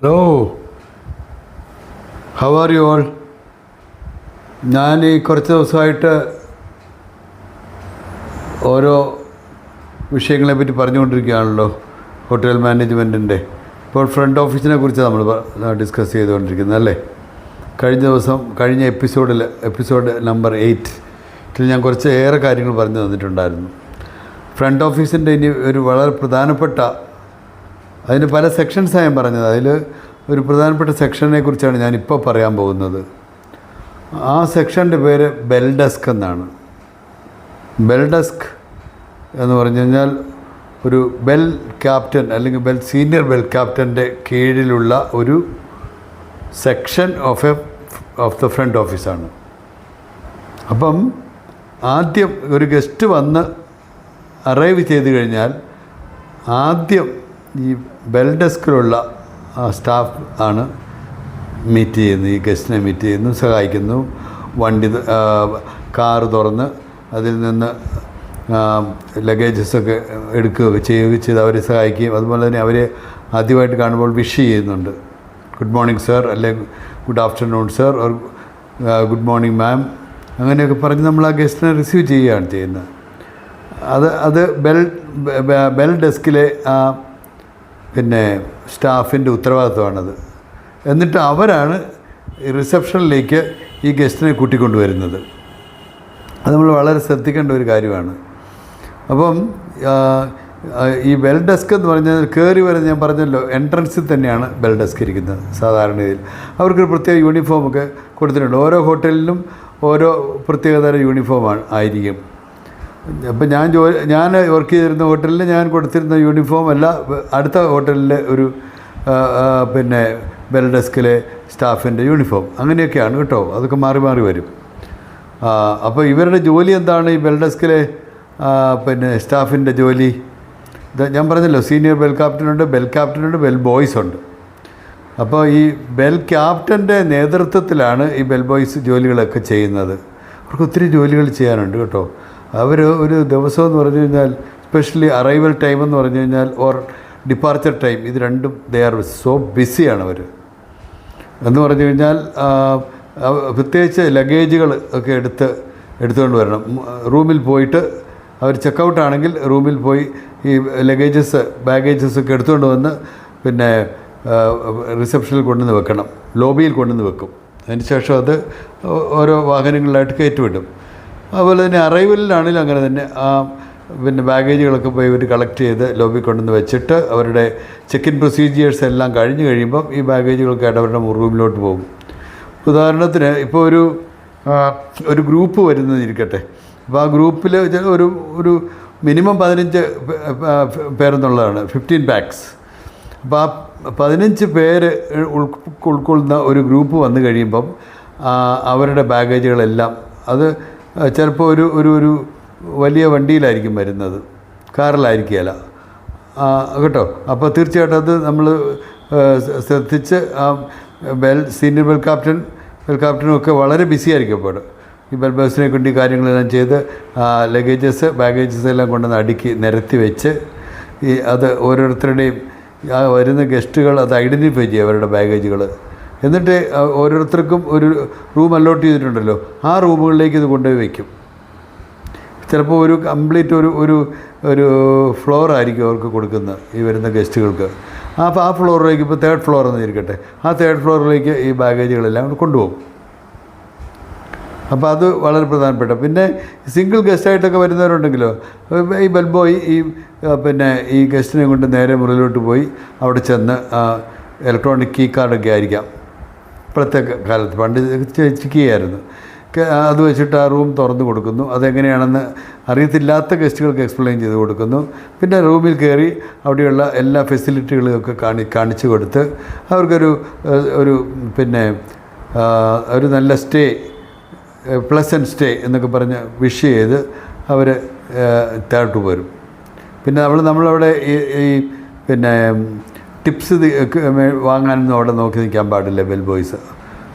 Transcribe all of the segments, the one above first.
Hello, how are you all? ഞാൻ ഈ കുറച്ച് ദിവസമായിട്ട് ഓരോ വിഷയങ്ങളെപ്പറ്റി പറഞ്ഞുകൊണ്ടിരിക്കുകയാണല്ലോ. ഹോട്ടൽ മാനേജ്മെൻറ്റിൻ്റെ ഇപ്പോൾ ഫ്രണ്ട് ഓഫീസിനെ കുറിച്ച് നമ്മൾ ഡിസ്കസ് ചെയ്തുകൊണ്ടിരിക്കുന്നത് അല്ലേ. കഴിഞ്ഞ എപ്പിസോഡ് നമ്പർ 8 ഞാൻ കുറച്ച് ഏറെ കാര്യങ്ങൾ പറഞ്ഞു തന്നിട്ടുണ്ടായിരുന്നു. ഫ്രണ്ട് ഓഫീസിൻ്റെ ഇനി ഒരു വളരെ പ്രധാനപ്പെട്ട, അതിന് പല സെക്ഷൻസാണ് ഞാൻ പറഞ്ഞത്. അതിൽ ഒരു പ്രധാനപ്പെട്ട സെക്ഷനെ കുറിച്ചാണ് ഞാനിപ്പോൾ പറയാൻ പോകുന്നത്. ആ സെക്ഷൻ്റെ പേര് ബെൽ ഡെസ്ക് എന്നാണ്. ബെൽ ഡെസ്ക് എന്ന് പറഞ്ഞു കഴിഞ്ഞാൽ ഒരു ബെൽ ക്യാപ്റ്റൻ അല്ലെങ്കിൽ സീനിയർ ബെൽ ക്യാപ്റ്റൻ്റെ കീഴിലുള്ള ഒരു സെക്ഷൻ ഓഫ് ദ ഫ്രണ്ട് ഓഫീസാണ്. അപ്പം ആദ്യം ഒരു ഗസ്റ്റ് വന്ന് അറൈവ് ചെയ്ത് കഴിഞ്ഞാൽ ആദ്യം ഈ ബെൽ ഡെസ്കിലുള്ള സ്റ്റാഫ് ആണ് മീറ്റ് ചെയ്യുന്നത്. ഈ ഗസ്റ്റിനെ മീറ്റ് ചെയ്യുന്നു, സഹായിക്കുന്നു. കാറ് തുറന്ന് അതിൽ നിന്ന് ലഗേജസൊക്കെ എടുക്കുകയൊക്കെ ചെയ്ത് അവരെ സഹായിക്കുകയും അതുപോലെ തന്നെ അവരെ ആദ്യമായിട്ട് കാണുമ്പോൾ വിഷ് ചെയ്യുന്നുണ്ട്. ഗുഡ് മോർണിംഗ് സർ, അല്ലെങ്കിൽ good afternoon sir, or good morning ma'am, അങ്ങനെയൊക്കെ പറഞ്ഞ് നമ്മൾ ആ ഗസ്റ്റിനെ റിസീവ് ചെയ്യുകയാണ് ചെയ്യുന്നത്. അത് ബെൽ ഡെസ്കിലെ സ്റ്റാഫിൻ്റെ ഉത്തരവാദിത്വമാണത്. എന്നിട്ട് അവരാണ് റിസപ്ഷനിലേക്ക് ഈ ഗസ്റ്റിനെ കൂട്ടിക്കൊണ്ടുവരുന്നത്. അത് നമ്മൾ വളരെ ശ്രദ്ധിക്കേണ്ട ഒരു കാര്യമാണ്. അപ്പം ഈ ബെൽ ഡെസ്ക് എന്ന് പറഞ്ഞാൽ കയറി വരുന്ന, ഞാൻ പറഞ്ഞല്ലോ, എൻട്രൻസിൽ തന്നെയാണ് ബെൽ ഡെസ്ക് ഇരിക്കുന്നത് സാധാരണയിൽ. അവർക്കൊരു പ്രത്യേക യൂണിഫോമൊക്കെ കൊടുത്തിട്ടുണ്ട്. ഓരോ ഹോട്ടലിലും ഓരോ പ്രത്യേകതരം യൂണിഫോമാണ് ആയിരിക്കും. അപ്പം ഞാൻ വർക്ക് ചെയ്തിരുന്ന ഹോട്ടലിൽ ഞാൻ കൊടുത്തിരുന്ന യൂണിഫോം അല്ല അടുത്ത ഹോട്ടലിലെ ഒരു ബെൽ ഡെസ്കിലെ സ്റ്റാഫിൻ്റെ യൂണിഫോം. അങ്ങനെയൊക്കെയാണ് കേട്ടോ. അതൊക്കെ മാറി മാറി വരും. അപ്പോൾ ഇവരുടെ ജോലി എന്താണ്? ഈ ബെൽ ഡെസ്കിലെ സ്റ്റാഫിൻ്റെ ജോലി ഞാൻ പറഞ്ഞല്ലോ, സീനിയർ ബെൽ ക്യാപ്റ്റനുണ്ട്, ബെൽ ബോയ്സ് ഉണ്ട്. അപ്പോൾ ഈ ബെൽ ക്യാപ്റ്റൻ്റെ നേതൃത്വത്തിലാണ് ഈ ബെൽ ബോയ്സ് ജോലികളൊക്കെ ചെയ്യുന്നത്. അവർക്ക് ഒത്തിരി ജോലികൾ ചെയ്യാനുണ്ട് കേട്ടോ. അവർ ഒരു ദിവസം എന്ന് പറഞ്ഞു കഴിഞ്ഞാൽ, സ്പെഷ്യലി അറൈവൽ ടൈം എന്ന് പറഞ്ഞു കഴിഞ്ഞാൽ ഓർ ഡിപ്പാർച്ചർ ടൈം, ഇത് രണ്ടും ദേ ആർ സോ ബിസിയാണ് അവർ. എന്ന് പറഞ്ഞു കഴിഞ്ഞാൽ പ്രത്യേകിച്ച് ലഗേജുകൾ ഒക്കെ എടുത്തുകൊണ്ട് വരണം. റൂമിൽ പോയിട്ട് അവർ ചെക്കൗട്ടാണെങ്കിൽ റൂമിൽ പോയി ഈ ബാഗേജസ് ഒക്കെ എടുത്തുകൊണ്ട് വന്ന് റിസപ്ഷനിൽ കൊണ്ടുവന്ന് വെക്കണം, ലോബിയിൽ കൊണ്ടുവന്ന് വെക്കും. അതിന് ശേഷം അത് ഓരോ വാഹനങ്ങളിലായിട്ട് കയറ്റിവിടും. അതുപോലെ തന്നെ അറൈവലിലാണെങ്കിലും അങ്ങനെ തന്നെ ബാഗേജുകളൊക്കെ പോയി ഇവർ കളക്ട് ചെയ്ത് ലോബി കൊണ്ടുവന്ന് വെച്ചിട്ട് അവരുടെ ചെക്ക് ഇൻ പ്രൊസീജിയേഴ്സ് എല്ലാം കഴിഞ്ഞ് കഴിയുമ്പം ഈ ബാഗേജുകളൊക്കെ ആയിട്ട് അവരുടെ റൂമിലോട്ട് പോകും. ഉദാഹരണത്തിന് ഇപ്പോൾ ഒരു ഗ്രൂപ്പ് വരുന്നതിരിക്കട്ടെ. അപ്പോൾ ആ ഗ്രൂപ്പിൽ ഒരു മിനിമം 15 പേരെന്നുള്ളതാണ്, 15 ബാഗ്സ്. അപ്പോൾ ആ 15 പേര് ഉൾക്കൊള്ളുന്ന ഒരു ഗ്രൂപ്പ് വന്നു കഴിയുമ്പം അവരുടെ ബാഗേജുകളെല്ലാം അത് ചിലപ്പോൾ ഒരു വലിയ വണ്ടിയിലായിരിക്കും വരുന്നത്, കാറിലായിരിക്കുകയില്ല കേട്ടോ. അപ്പോൾ തീർച്ചയായിട്ടും അത് നമ്മൾ ശ്രദ്ധിച്ച് സീനിയർ ബെൽ ക്യാപ്റ്റനും ഒക്കെ വളരെ ബിസി ആയിരിക്കും. അപ്പോൾ ഈ ബെൽ ബോയ്സിനെ കൊണ്ട് ഈ കാര്യങ്ങളെല്ലാം ചെയ്ത് ബാഗേജസ് എല്ലാം കൊണ്ടുവന്ന് അടുക്കി നിരത്തി വെച്ച് അത് ഓരോരുത്തരുടെയും വരുന്ന ഗസ്റ്റുകൾ അത് ഐഡൻറ്റിഫൈ ചെയ്യും അവരുടെ ബാഗേജുകൾ. എന്നിട്ട് ഓരോരുത്തർക്കും ഒരു റൂം അലോട്ട് ചെയ്തിട്ടുണ്ടല്ലോ, ആ റൂമുകളിലേക്ക് ഇത് കൊണ്ടുപോയി വയ്ക്കും. ചിലപ്പോൾ ഒരു കംപ്ലീറ്റ് ഒരു ഫ്ലോർ ആയിരിക്കും അവർക്ക് കൊടുക്കുന്നത് ഈ വരുന്ന ഗസ്റ്റുകൾക്ക്. അപ്പോൾ ആ ഫ്ലോറിലേക്ക്, ഇപ്പോൾ 3rd ഫ്ലോർ എന്ന് ഇരിക്കട്ടെ, ആ 3rd ഫ്ലോറിലേക്ക് ഈ ബാഗേജുകളെല്ലാം കൊണ്ടുപോകും. അപ്പോൾ അത് വളരെ പ്രധാനപ്പെട്ട. പിന്നെ സിംഗിൾ ഗസ്റ്റായിട്ടൊക്കെ വരുന്നവരുണ്ടെങ്കിലോ, ഈ ബെൽ ബോയ് ഈ ഗസ്റ്റിനെ കൊണ്ട് നേരെ മുറിയിലോട്ട് പോയി അവിടെ ചെന്ന് ഇലക്ട്രോണിക് കീ കാർഡൊക്കെ ആയിരിക്കാം, ഇപ്പോഴത്തെ കാലത്ത്, പണ്ട് ചെക്ക് ചെയ്യായിരുന്നു, അത് വെച്ചിട്ട് ആ റൂം തുറന്നു കൊടുക്കുന്നു. അതെങ്ങനെയാണെന്ന് അറിയത്തില്ലാത്ത ഗസ്റ്റുകൾക്ക് എക്സ്പ്ലെയിൻ ചെയ്ത് കൊടുക്കുന്നു. പിന്നെ റൂമിൽ കയറി അവിടെയുള്ള എല്ലാ ഫെസിലിറ്റികളൊക്കെ കാണിച്ചു കൊടുത്ത് അവർക്കൊരു ഒരു നല്ല സ്റ്റേ, പ്ലസൻറ്റ് സ്റ്റേ എന്നൊക്കെ പറഞ്ഞ് വിഷ് ചെയ്ത് അവർ തേർട്ട് വരും. പിന്നെ നമ്മളവിടെ ഈ ടിപ്സ് വാങ്ങാനൊന്നും അവിടെ നോക്കി നിൽക്കാൻ പാടില്ല ബെൽ ബോയ്സ്.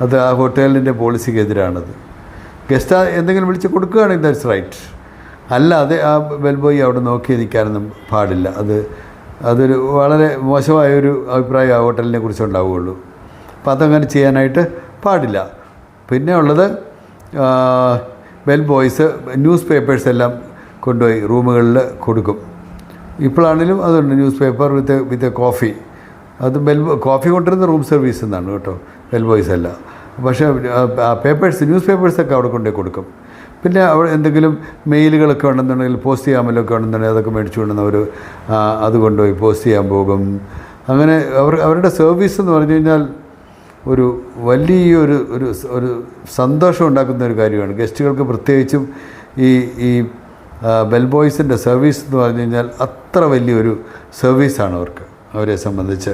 അത് ആ ഹോട്ടലിൻ്റെ പോളിസിക്ക് എതിരാണത്. ഗസ്റ്റ് എന്തെങ്കിലും വിളിച്ച് കൊടുക്കുകയാണെങ്കിൽ ദാറ്റ്സ് റൈറ്റ്. അല്ലാതെ ആ ബെൽ ബോയ് അവിടെ നോക്കി നിൽക്കാനൊന്നും പാടില്ല. അത് അതൊരു വളരെ മോശമായൊരു അഭിപ്രായം ആ ഹോട്ടലിനെ കുറിച്ചുണ്ടാവുകയുള്ളൂ. അപ്പോൾ അതങ്ങനെ ചെയ്യാനായിട്ട് പാടില്ല. പിന്നെ ഉള്ളത് ബെൽ ബോയ്സ് ന്യൂസ് പേപ്പേഴ്സ് എല്ലാം കൊണ്ടുപോയി റൂമുകളിൽ കൊടുക്കും. ഇപ്പോഴാണെങ്കിലും അതുണ്ട്, ന്യൂസ് പേപ്പർ വിത്ത് കോഫി. അത് കോഫി കൊണ്ടുവരുന്ന റൂം സർവീസ് എന്നാണ് കേട്ടോ, ബെൽ ബോയ്സ് അല്ല. പക്ഷേ ന്യൂസ് പേപ്പേഴ്സൊക്കെ അവിടെ കൊണ്ടുപോയി കൊടുക്കും. പിന്നെ അവിടെ എന്തെങ്കിലും മെയിലുകളൊക്കെ ഉണ്ടെന്നുണ്ടെങ്കിൽ പോസ്റ്റ് ചെയ്യാമല്ലൊക്കെ ഉണ്ടെന്നുണ്ടെങ്കിൽ അതൊക്കെ മേടിച്ചു കൊണ്ടുവന്നവർ അത് കൊണ്ടുപോയി പോസ്റ്റ് ചെയ്യാൻ പോകും. അങ്ങനെ അവരുടെ സർവീസ് എന്ന് പറഞ്ഞു കഴിഞ്ഞാൽ ഒരു വലിയൊരു ഒരു സന്തോഷം ഉണ്ടാക്കുന്ന ഒരു കാര്യമാണ്. ഗസ്റ്റുകൾക്ക് പ്രത്യേകിച്ചും ഈ ബെൽ ബോയ്സിൻ്റെ സർവീസ് എന്ന് പറഞ്ഞു കഴിഞ്ഞാൽ അത്ര വലിയൊരു സർവീസാണ് അവരെ സംബന്ധിച്ച്.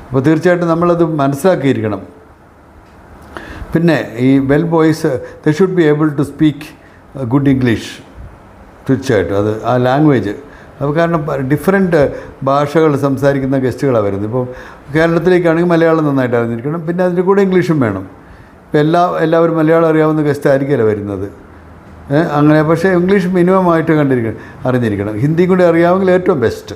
അപ്പോൾ തീർച്ചയായിട്ടും നമ്മളത് മനസ്സിലാക്കിയിരിക്കണം. പിന്നെ ഈ bell boys they should be able to speak good English. തീർച്ചയായിട്ടും അത് ആ ലാംഗ്വേജ് അപ്പോൾ കാരണം ഡിഫറെൻറ്റ് ഭാഷകൾ സംസാരിക്കുന്ന ഗസ്റ്റുകളാണ് വരുന്നത്. ഇപ്പോൾ കേരളത്തിലേക്കാണെങ്കിൽ മലയാളം നന്നായിട്ട് അറിഞ്ഞിരിക്കണം, പിന്നെ അതിൻ്റെ കൂടെ ഇംഗ്ലീഷും വേണം. ഇപ്പോൾ എല്ലാവരും മലയാളം അറിയാവുന്ന ഗസ്റ്റ് ആയിരിക്കില്ല വരുന്നത്, അങ്ങനെ. പക്ഷേ ഇംഗ്ലീഷ് മിനിമമായിട്ട് അറിഞ്ഞിരിക്കണം. ഹിന്ദി കൂടി അറിയാമെങ്കിൽ ഏറ്റവും ബെസ്റ്റ്.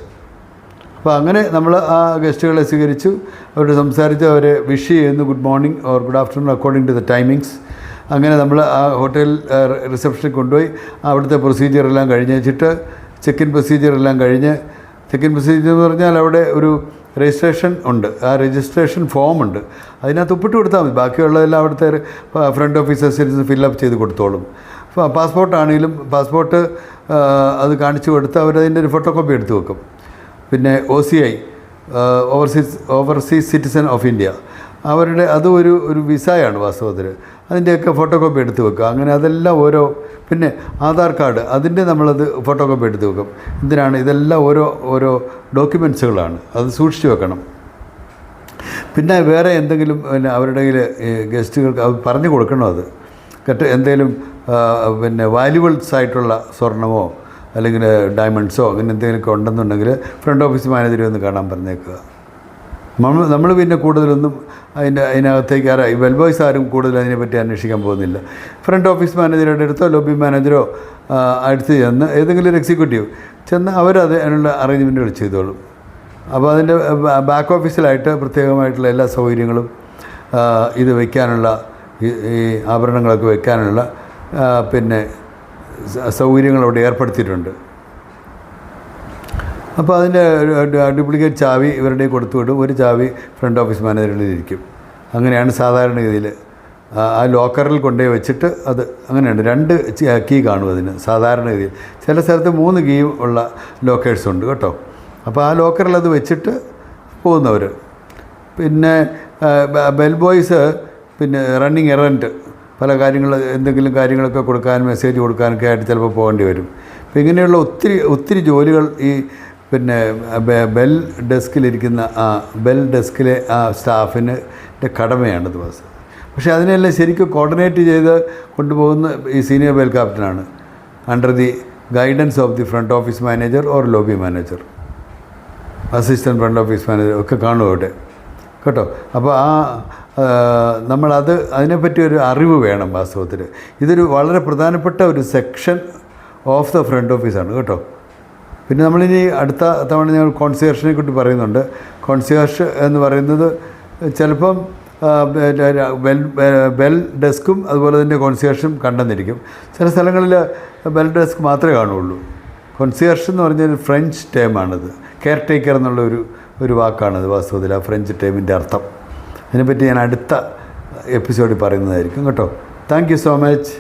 അപ്പോൾ അങ്ങനെ നമ്മൾ ആ ഗസ്റ്റുകളെ സ്വീകരിച്ചു, അവരോട് സംസാരിച്ച് അവരെ വിഷ് ചെയ്യുന്നു, good morning or good afternoon according to the timings. അങ്ങനെ നമ്മൾ ആ ഹോട്ടൽ റിസപ്ഷനിൽ കൊണ്ടുപോയി അവിടുത്തെ പ്രൊസീജിയറെല്ലാം കഴിഞ്ഞ് വെച്ചിട്ട് ചെക്ക് ഇൻ പ്രൊസീജിയറെല്ലാം കഴിഞ്ഞ്, ചെക്ക് ഇൻ പ്രൊസീജിയർ എന്ന് പറഞ്ഞാൽ അവിടെ ഒരു രജിസ്ട്രേഷൻ ഉണ്ട്, ആ രജിസ്ട്രേഷൻ ഫോമുണ്ട്, അതിനകത്ത് ഒപ്പിട്ട് കൊടുത്താൽ മതി. ബാക്കിയുള്ളതെല്ലാം അവിടുത്തെ ഫ്രണ്ട് ഓഫീസേഴ്സ് ഫില്ലപ്പ് ചെയ്ത് കൊടുത്തോളും. പാസ്പോർട്ടാണെങ്കിലും പാസ്പോർട്ട് അത് കാണിച്ചു കൊടുത്ത് അവരതിൻ്റെ ഒരു ഫോട്ടോ കോപ്പി എടുത്ത് വെക്കും. പിന്നെ OCI overseas citizen of India, അവരുടെ അതും ഒരു വിസയാണ് വാസ്തവത്തിൽ, അതിൻ്റെയൊക്കെ ഫോട്ടോ കോപ്പി എടുത്ത് വെക്കുക. അങ്ങനെ അതെല്ലാം പിന്നെ ആധാർ കാർഡ് അതിൻ്റെ നമ്മളത് ഫോട്ടോ കോപ്പി എടുത്ത് വെക്കും. എന്തിനാണ്? ഇതെല്ലാം ഓരോ ഡോക്യുമെൻറ്റ്സുകളാണ്, അത് സൂക്ഷിച്ച് വെക്കണം. പിന്നെ വേറെ എന്തെങ്കിലും അവരുടെ കയ്യിൽ ഗസ്റ്റുകൾക്ക് അത് പറഞ്ഞു കൊടുക്കണം. അത് എന്തെങ്കിലും പിന്നെ വാല്യുബിൾസ് ആയിട്ടുള്ള സ്വർണമോ അല്ലെങ്കിൽ ഡയമണ്ട്സോ അങ്ങനെ എന്തെങ്കിലുമൊക്കെ ഉണ്ടെന്നുണ്ടെങ്കിൽ ഫ്രണ്ട് ഓഫീസ് മാനേജറെ ഒന്ന് കാണാൻ പറഞ്ഞേക്കുക. നമ്മൾ പിന്നെ കൂടുതലൊന്നും അതിനകത്തേക്ക് ബെൽ ബോയ്സ് ആരും കൂടുതൽ അതിനെപ്പറ്റി അന്വേഷിക്കാൻ പോകുന്നില്ല. ഫ്രണ്ട് ഓഫീസ് മാനേജറുടെ അടുത്തോ ലോബി മാനേജറോ അടുത്ത് ചെന്ന് ഏതെങ്കിലും ഒരു എക്സിക്യൂട്ടീവ് ചെന്ന് അവരത് അതിനുള്ള അറേഞ്ച്മെൻറ്റുകൾ ചെയ്തോളും. അപ്പോൾ അതിൻ്റെ ബാക്ക് ഓഫീസിലായിട്ട് പ്രത്യേകമായിട്ടുള്ള എല്ലാ സൗകര്യങ്ങളും ഇത് വയ്ക്കാനുള്ള ഈ ആഭരണങ്ങളൊക്കെ വയ്ക്കാനുള്ള പിന്നെ സൗകര്യങ്ങൾ അവിടെ ഏർപ്പെടുത്തിയിട്ടുണ്ട്. അപ്പോൾ അതിൻ്റെ ഡ്യൂപ്ലിക്കേറ്റ് ചാവി ഇവരുടെ കൊടുത്തു വിടും, ഒരു ചാവി ഫ്രണ്ട് ഓഫീസ് മാനേജറിൽ ഇരിക്കും. അങ്ങനെയാണ് സാധാരണഗതിയിൽ ആ ലോക്കറിൽ കൊണ്ടുപോയി വെച്ചിട്ട് അത് അങ്ങനെയുണ്ട്. 2 കീ കാണും അതിന് സാധാരണഗതിയിൽ. ചില സ്ഥലത്ത് 3 കീ ഉള്ള ലോക്കേഴ്സ് ഉണ്ട് കേട്ടോ. അപ്പോൾ ആ ലോക്കറിൽ അത് വെച്ചിട്ട് പോകുന്നവർ. പിന്നെ ബെൽ ബോയ്സ് പിന്നെ റണ്ണിങ് എറൻറ്റ് പല എന്തെങ്കിലും കാര്യങ്ങളൊക്കെ കൊടുക്കാനും മെസ്സേജ് കൊടുക്കാനൊക്കെ ആയിട്ട് ചിലപ്പോൾ പോകേണ്ടി വരും. അപ്പോൾ ഇങ്ങനെയുള്ള ഒത്തിരി ജോലികൾ ഈ പിന്നെ ബെൽ ഡെസ്കിലിരിക്കുന്ന ബെൽ ഡെസ്കിലെ ആ സ്റ്റാഫിൻ്റെ കടമയാണ് ദിവസം. പക്ഷേ അതിനെല്ലാം ശരിക്കും കോർഡിനേറ്റ് ചെയ്ത് കൊണ്ടുപോകുന്ന ഈ സീനിയർ ബെൽ ക്യാപ്റ്റനാണ്, under the guidance of the front office manager or lobby manager, assistant front office manager ഒക്കെ കാണും അവിടെ കേട്ടോ. അപ്പോൾ അതിനെപ്പറ്റി ഒരു അറിവ് വേണം വാസ്തവത്തിൽ. ഇതൊരു വളരെ പ്രധാനപ്പെട്ട ഒരു സെക്ഷൻ ഓഫ് ദ ഫ്രണ്ട് ഓഫീസാണ് കേട്ടോ. പിന്നെ നമ്മളിനി അടുത്ത തവണ ഞങ്ങൾ കോൺസിയേഴ്സിനെ കുറിച്ച് പറയുന്നുണ്ട്. കോൺസിയേഴ്സ് എന്ന് പറയുന്നത് ചിലപ്പം ബെൽ ഡെസ്കും അതുപോലെ തന്നെ കോൺസിയേഴ്സും കണ്ടെന്നിരിക്കും. ചില സ്ഥലങ്ങളിൽ ബെൽ ഡെസ്ക് മാത്രമേ കാണുകയുള്ളൂ. കോൺസിയേഴ്സ് എന്ന് പറഞ്ഞാൽ ഫ്രഞ്ച് ടേമാണിത്. കെയർ ടേക്കർ എന്നുള്ള ഒരു വാക്കാണിത് വാസ്തവത്തിൽ, ആ ഫ്രഞ്ച് ടേമിൻ്റെ അർത്ഥം. അതിനെപ്പറ്റി ഞാൻ അടുത്ത എപ്പിസോഡിൽ പറയുന്നതായിരിക്കും കേട്ടോ. Thank you so much.